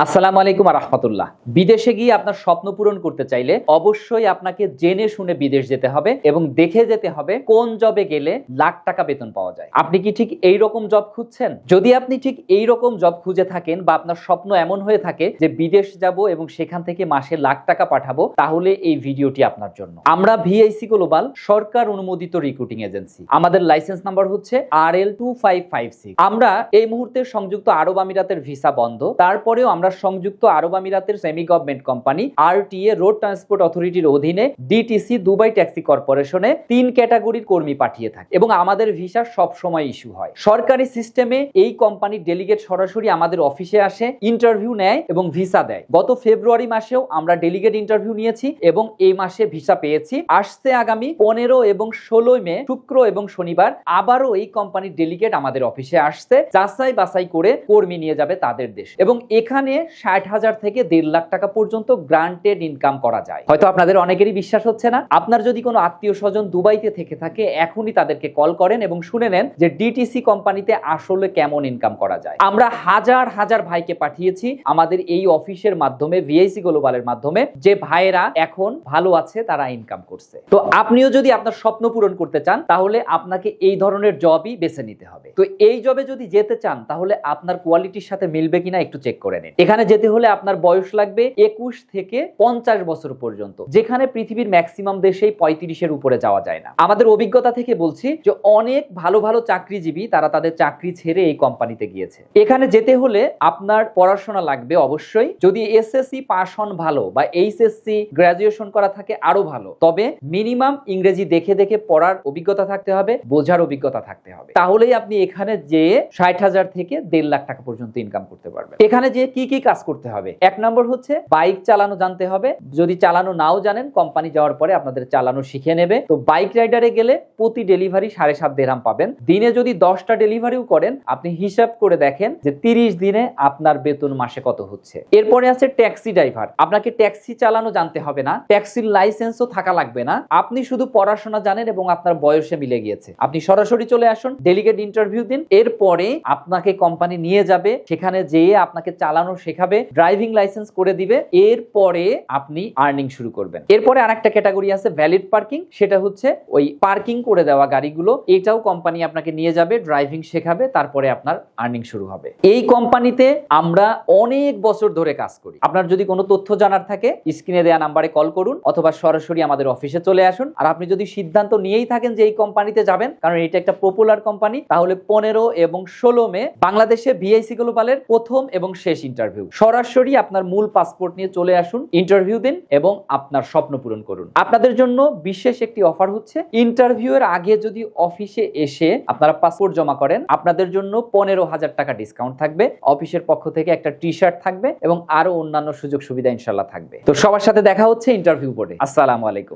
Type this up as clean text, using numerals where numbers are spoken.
আসসালামু আলাইকুম রাহমাতুল্লাহ। বিদেশে গিয়ে আপনার স্বপ্ন পূরণ করতে চাইলে অবশ্যই আপনাকে জেনে শুনে বিদেশ যেতে হবে এবং দেখে যেতে হবে কোন জবে গেলে লাখ টাকা বেতন পাওয়া যায়। আপনি কি ঠিক এই রকম জব খুঁজছেন? যদি আপনি ঠিক এই রকম জব খুঁজে থাকেন বা আপনার স্বপ্ন এমন হয়ে থাকে যে বিদেশ যাব এবং সেখান থেকে মাসে লাখ টাকা পাঠাবো, তাহলে এই ভিডিওটি আপনার জন্য। আমরা ভিআইসি গ্লোবাল সরকার অনুমোদিত রিক্রুটিং এজেন্সি। আমাদের লাইসেন্স নাম্বার হচ্ছে RL2556। আমরা এই মুহূর্তে সংযুক্ত আরব আমিরাতের ভিসা বন্ধ, তারপরেও আমরা সংযুক্ত আরব আমিরাতের semi government company RTA road transport অথরিটির অধীনে ডিটিসি দুবাই ট্যাক্সি কর্পোরেশনে 3 ক্যাটাগরির কর্মী পাঠিয়ে থাকি এবং আমাদের ভিসা সব সময় ইস্যু হয়। সরকারি সিস্টেমে এই কোম্পানির ডেলিগেট সরাসরি আমাদের অফিসে আসে, ইন্টারভিউ নেয় এবং ভিসা দেয়। গত ফেব্রুয়ারি মাসেও আমরা ডেলিগেট ইন্টারভিউ নিয়েছি এবং এই মাসে ভিসা পেয়েছি। আসছে আগামী 15 এবং 16 মে শুক্র এবং শনিবার আবারও এই কোম্পানির ডেলিগেট আমাদের অফিসে আসছে, যাচাই বাছাই করে কর্মী নিয়ে যাবে তাদের দেশ এবং এখানে 60,000 থেকে 1.5 লাখ টাকা পর্যন্ত গ্রান্টেড ইনকাম করা যায়। হয়তো আপনাদের অনেকেরই বিশ্বাস হচ্ছে না। আপনার যদি কোনো আত্মীয় স্বজন দুবাইতে থেকে থাকে, এখনই তাদেরকে কল করেন এবং শুনে নেন যে ডিটিসি কোম্পানিতে আসলে কেমন ইনকাম করা যায়। আমরা হাজার হাজার ভাইকে পাঠিয়েছি আমাদের এই অফিসের মাধ্যমে, ভিআইসি গ্লোবালের মাধ্যমে, যে ভাইয়েরা এখন ভালো আছে, তারা ইনকাম করছে। তো আপনিও যদি আপনার স্বপ্ন পূরণ করতে চান, তাহলে আপনাকে এই ধরনের জবই বেছে নিতে হবে। তো এই জবে যদি যেতে চান, তাহলে আপনার কোয়ালিটির সাথে মিলবে কিনা একটু চেক করে নিন। এখানে যেতে হলে আপনার বয়স লাগবে 21 থেকে 50 বছর পর্যন্ত, যেখানে পৃথিবীর ম্যাক্সিমাম দেশেই 35-এর উপরে যাওয়া যায় না। আমাদের অভিজ্ঞতা থেকে বলছি যে অনেক ভালো ভালো চাকরিজীবী তারা তাদের চাকরি ছেড়ে এই কোম্পানিতে গিয়েছে। এখানে যেতে হলে আপনার পড়াশোনা লাগবে অবশ্যই। যদি এসএসসি পাস হন ভালো, বা এইচএসসি গ্রাজুয়েশন করা থাকে আরো ভালো, তবে মিনিমাম ইংরেজি দেখে দেখে পড়ার অভিজ্ঞতা থাকতে হবে, বোঝার অভিজ্ঞতা থাকতে হবে। তাহলেই আপনি এখানে যে 60,000 থেকে 1.5 লাখ টাকা পর্যন্ত ইনকাম করতে পারবেন। এখানে যে কি কি কাজ করতে হবে, 1 নম্বর হচ্ছে বাইক চালানো জানতে হবে। যদি চালানো নাও জানেন, কোম্পানি যাওয়ার পরে আপনাদের চালানো শিখে নেবে। তো বাইক রাইডারে গেলে প্রতি ডেলিভারি 7.5 দিরহাম পাবেন। দিনে যদি 10টা ডেলিভারিও করেন, আপনি হিসাব করে দেখেন যে 30 দিনে আপনার বেতন মাসে কত হচ্ছে। এরপরে আছে ট্যাক্সি ড্রাইভার। আপনাকে ট্যাক্সি চালানো জানতে হবে না, ট্যাক্সির লাইসেন্সও থাকা লাগবে না। আপনি শুধু পড়াশোনা জানেন এবং আপনার বয়সে মিলে গিয়েছে। আপনি সরাসরি চলে আসুন, ডেলিগেট ইন্টারভিউ দিন। এরপরে আপনাকে কোম্পানি নিয়ে যাবে, সেখানে যেয়ে আপনাকে চালানো শেখাবে, ড্রাইভিং লাইসেন্স করে দিবে। এরপরে আপনি আর্নিং শুরু করবেন। এরপরে আরেকটা ক্যাটাগরি আছে ভ্যালিড পার্কিং। সেটা হচ্ছে ওই পার্কিং করে দেওয়া গাড়িগুলো, এটাও কোম্পানি আপনাকে নিয়ে যাবে, ড্রাইভিং শেখাবে, তারপরে আপনার আর্নিং শুরু হবে। এই কোম্পানিতে আমরা অনেক বছর ধরে কাজ করি। আপনার যদি কোনো তথ্য জানার থাকে, স্ক্রিনে দেওয়া নাম্বারে কল করুন অথবা সরাসরি আমাদের অফিসে চলে আসুন। আর আপনি যদি সিদ্ধান্ত নিয়েই থাকেন যে এই কোম্পানিতে যাবেন, কারণ এটা একটা পপুলার কোম্পানি, তাহলে 15 এবং 16 মে বাংলাদেশে ভিআইসি গ্লোবালের প্রথম এবং শেষ ইন্টারভিউ। সরাসরি আপনার মূল পাসপোর্ট নিয়ে চলে আসুন, ইন্টারভিউ দিন এবং আপনার স্বপ্ন পূরণ করুন। আপনাদের জন্য বিশেষ একটি অফার হচ্ছে, ইন্টারভিউ এর আগে যদি অফিসে এসে আপনারা পাসপোর্ট জমা করেন, আপনাদের জন্য 15,000 টাকা ডিসকাউন্ট থাকবে। অফিসের পক্ষ থেকে একটা টি-শার্ট থাকবে এবং আরো অন্যান্য সুযোগ সুবিধা ইনশাআল্লাহ থাকবে। তো সবার সাথে দেখা হচ্ছে ইন্টারভিউ বোর্ডে। আসসালামু আলাইকুম।